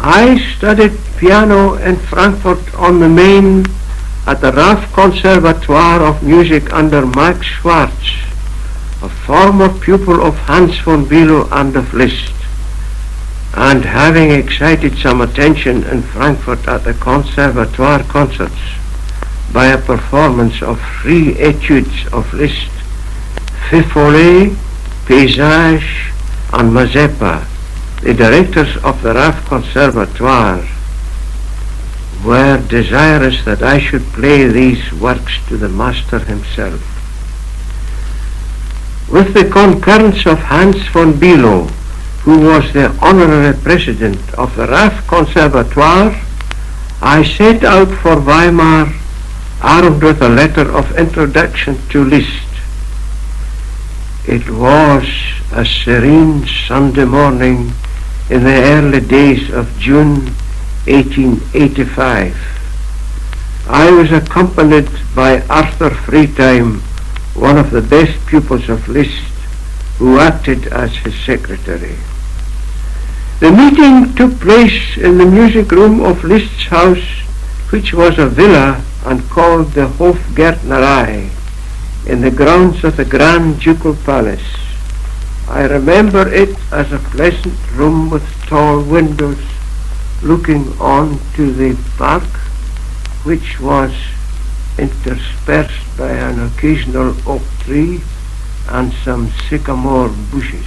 I studied piano in Frankfurt on the Main at the Raff Conservatoire of Music under Max Schwarz, a former pupil of Hans von Bülow and of Liszt, and having excited some attention in Frankfurt at the Conservatoire concerts by a performance of 3 etudes of Liszt, Fiffolet, Paysage, and Mazeppa, the directors of the Raff Conservatoire were desirous that I should play these works to the master himself. With the concurrence of Hans von Bülow, who was the honorary president of the Raff Conservatoire, I set out for Weimar armed with a letter of introduction to Liszt. It was a serene Sunday morning in the early days of June 1885. I was accompanied by Arthur Freetime, one of the best pupils of Liszt, who acted as his secretary. The meeting took place in the music room of Liszt's house, which was a villa and called the Hofgärtnerei, in the grounds of the Grand Ducal Palace. I remember it as a pleasant room with tall windows looking on to the park, which was interspersed by an occasional oak tree and some sycamore bushes.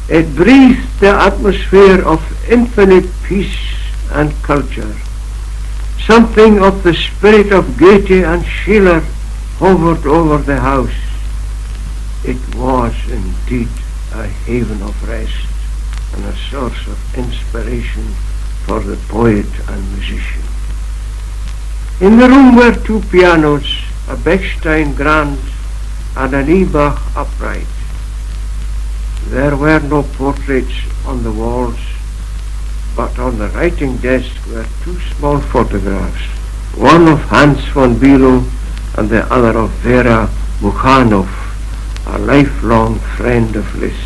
It breathed the atmosphere of infinite peace and culture. Something of the spirit of Goethe and Schiller hovered over the house. It was indeed a haven of rest and a source of inspiration for the poet and musician. In the room were 2 pianos, a Bechstein Grand and an Ebach upright. There were no portraits on the walls, but on the writing desk were 2 small photographs, one of Hans von Bülow and the other of Vera Mukhanov, a lifelong friend of Liszt.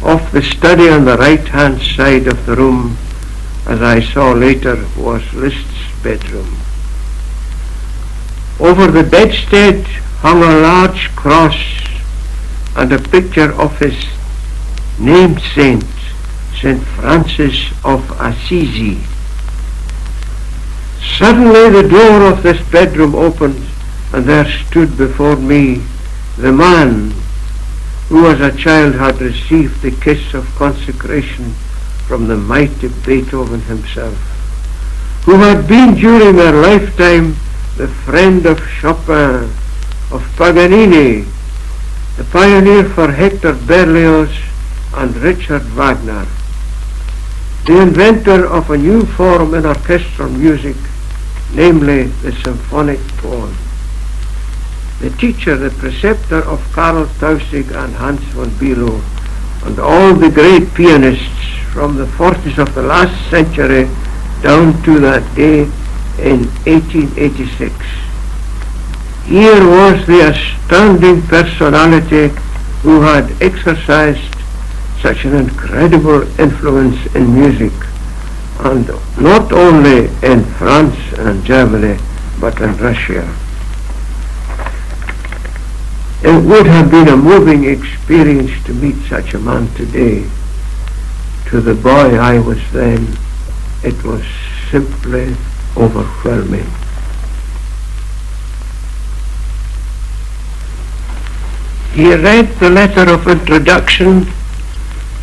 Off the study on the right-hand side of the room, as I saw later, was Liszt's bedroom. Over the bedstead hung a large cross and a picture of his named saint, St. Francis of Assisi. Suddenly the door of this bedroom opened, and there stood before me the man who as a child had received the kiss of consecration from the mighty Beethoven himself, who had been during their lifetime the friend of Chopin, of Paganini, the pioneer for Hector Berlioz and Richard Wagner, the inventor of a new form in orchestral music, namely the symphonic poem, the teacher, the preceptor of Karl Tausig and Hans von Bülow, and all the great pianists from the 40s of the last century down to that day in 1886. Here was the astounding personality who had exercised such an incredible influence in music, and not only in France and Germany, but in Russia. It would have been a moving experience to meet such a man today. To the boy I was then, it was simply overwhelming. He read the letter of introduction,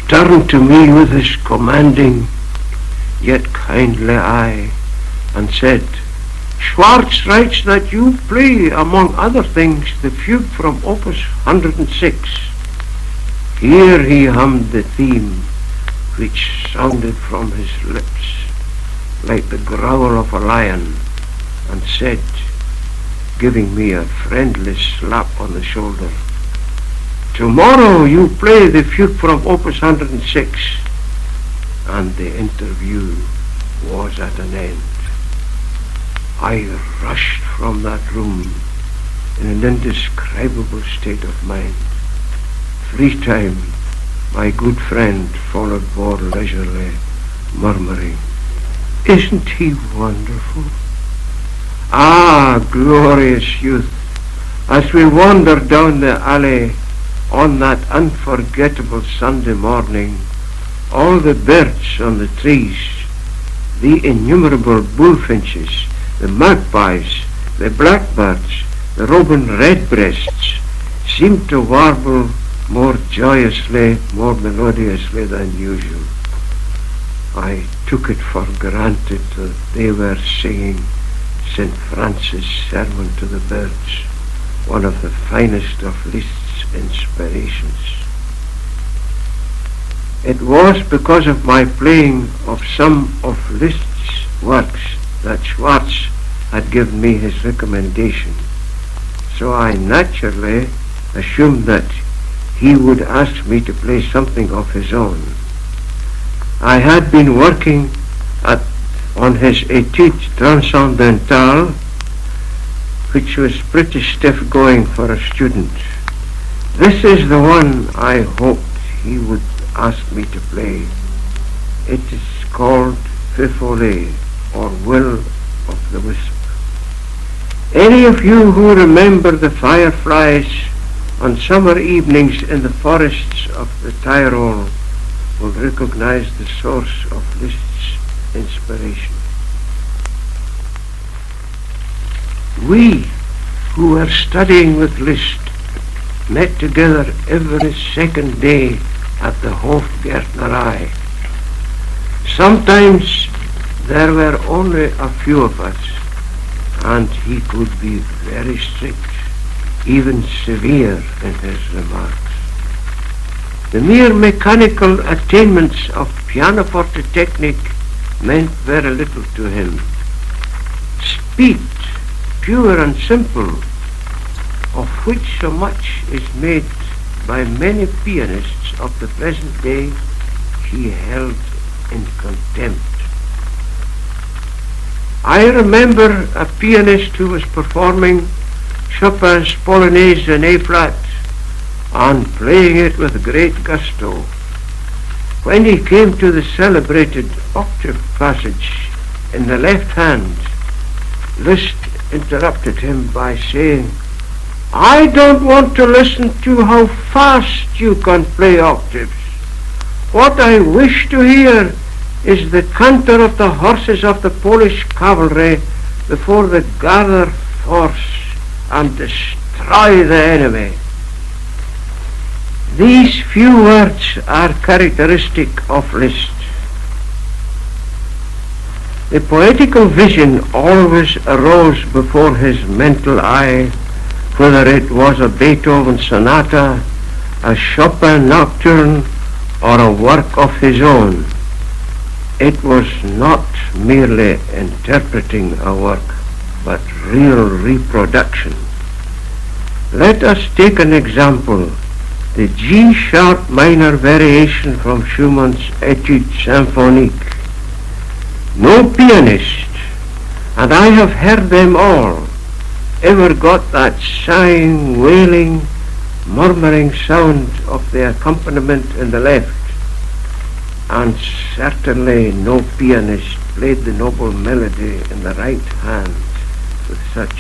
turned to me with his commanding yet kindly eye, and said, "Schwarz writes that you play, among other things, the fugue from Opus 106. Here he hummed the theme, which sounded from his lips like the growl of a lion, and said, giving me a friendly slap on the shoulder, 'Tomorrow you play the fugue from Opus 106. And the interview was at an end. I rushed from that room in an indescribable state of mind. Freetime My good friend followed more leisurely, murmuring, "Isn't he wonderful?" Ah, glorious youth! As we wandered down the alley on that unforgettable Sunday morning, all the birds on the trees, the innumerable bullfinches, the magpies, the blackbirds, the robin redbreasts, seemed to warble more joyously, more melodiously than usual. I took it for granted that they were singing St. Francis' Sermon to the Birds, one of the finest of Liszt's inspirations. It was because of my playing of some of Liszt's works that Schwartz had given me his recommendation, so I naturally assumed that he would ask me to play something of his own. I had been working on his Étude Transcendentale, which was pretty stiff going for a student. This is the one I hoped he would ask me to play. It is called Feu Follet, or Will of the Wisp. Any of you who remember the fireflies on summer evenings in the forests of the Tyrol will recognize the source of Liszt's inspiration. We who were studying with Liszt met together every second day at the Hofgärtnerei. Sometimes there were only a few of us, and he could be very strict, even severe in his remarks. The mere mechanical attainments of pianoforte technique meant very little to him. Speed, pure and simple, of which so much is made by many pianists of the present day, he held in contempt. I remember a pianist who was performing Chopin's Polonaise in A-flat and playing it with great gusto. When he came to the celebrated octave passage in the left hand, Liszt interrupted him by saying, "I don't want to listen to how fast you can play octaves. What I wish to hear is the canter of the horses of the Polish cavalry before they gather force and destroy the enemy." These few words are characteristic of Liszt. The poetical vision always arose before his mental eye, whether it was a Beethoven sonata, a Chopin nocturne, or a work of his own. It was not merely interpreting a work, but real reproduction. Let us take an example, the G-sharp minor variation from Schumann's Étude Symphonique. No pianist, and I have heard them all, ever got that sighing, wailing, murmuring sound of the accompaniment in the left, and certainly no pianist played the noble melody in the right hand with such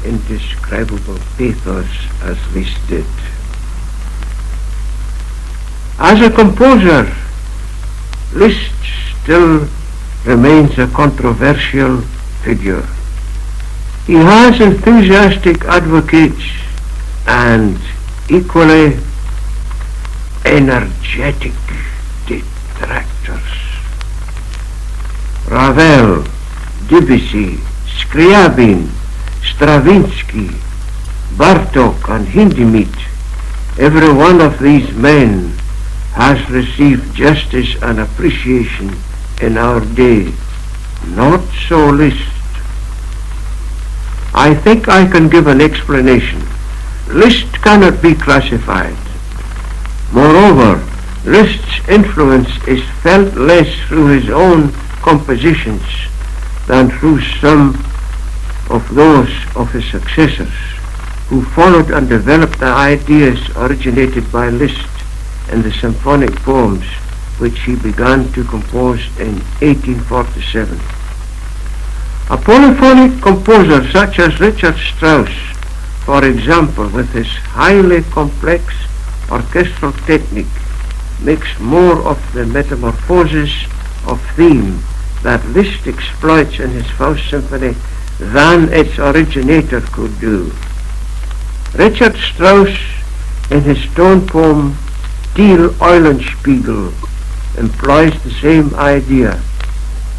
indescribable pathos as Liszt did. As a composer, Liszt still remains a controversial figure. He has enthusiastic advocates and equally energetic detractors. Ravel, Debussy, Scriabin, Stravinsky, Bartók and Hindemith, every one of these men has received justice and appreciation in our day. Not so Liszt. I think I can give an explanation. Liszt cannot be classified. Moreover, Liszt's influence is felt less through his own compositions than through some of those of his successors, who followed and developed the ideas originated by Liszt and the symphonic poems which he began to compose in 1847. A polyphonic composer such as Richard Strauss, for example, with his highly complex orchestral technique, makes more of the metamorphosis of theme that Liszt exploits in his Faust Symphony than its originator could do. Richard Strauss, in his tone poem Thiel Eulenspiegel, employs the same idea.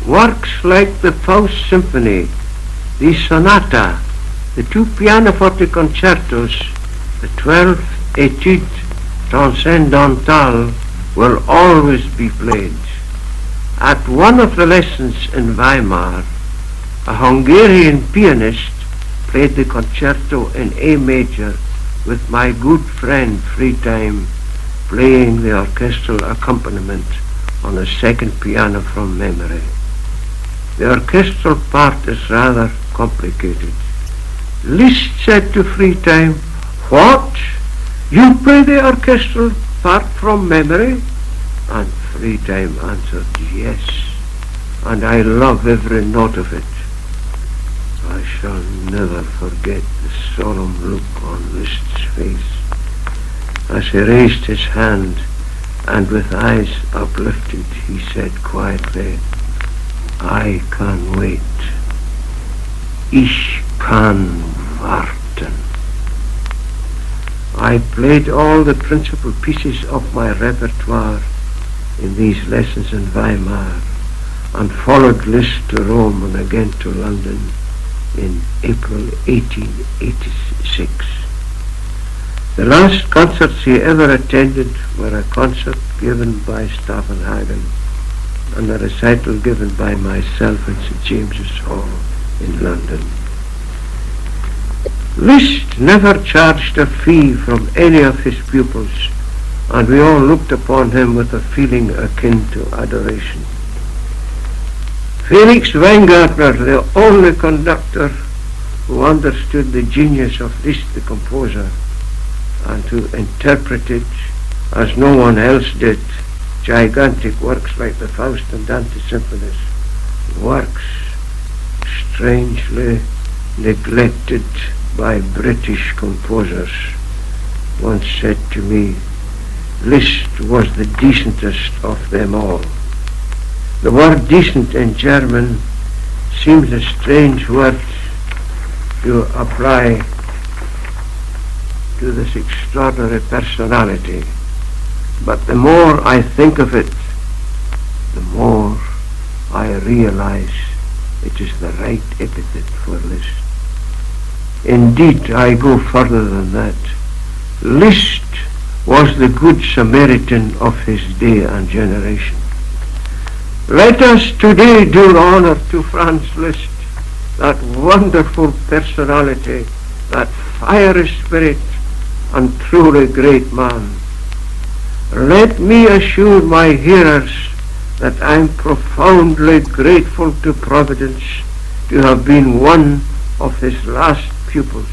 Works like the Faust Symphony, the Sonata, the 2 pianoforte concertos, the 12th Étude Transcendentale will always be played. At one of the lessons in Weimar, a Hungarian pianist played the concerto in A major with my good friend Freetime playing the orchestral accompaniment on a second piano from memory. The orchestral part is rather complicated. Liszt said to Freetime, "What? You play the orchestral part from memory?" And Freetime answered, "Yes, and I love every note of it." I shall never forget the solemn look on Liszt's face as he raised his hand, and with eyes uplifted he said quietly, "I can wait. Ich kann warten." I played all the principal pieces of my repertoire in these lessons in Weimar, and followed Liszt to Rome and again to London in April 1886. The last concerts he ever attended were a concert given by Stavenhagen and a recital given by myself in St. James's Hall in London. Liszt never charged a fee from any of his pupils, and we all looked upon him with a feeling akin to adoration. Felix Weingartner, the only conductor who understood the genius of Liszt the composer and who interpreted, as no one else did, gigantic works like the Faust and Dante symphonies, works strangely neglected by British composers, once said to me, "Liszt was the decentest of them all." The word decent in German seems a strange word to apply to this extraordinary personality, but the more I think of it, the more I realize it is the right epithet for Liszt. Indeed, I go further than that. Liszt was the good Samaritan of his day and generation. Let us today do honor to Franz Liszt, that wonderful personality, that fiery spirit, and truly great man. Let me assure my hearers that I am profoundly grateful to Providence to have been one of his last pupils.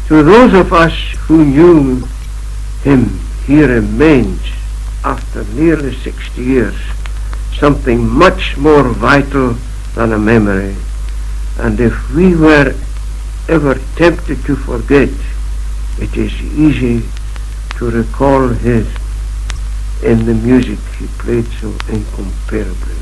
To those of us who knew him, he remains, after nearly 60 years, something much more vital than a memory. And if we were ever tempted to forget, it is easy to recall his in the music he played so incomparably.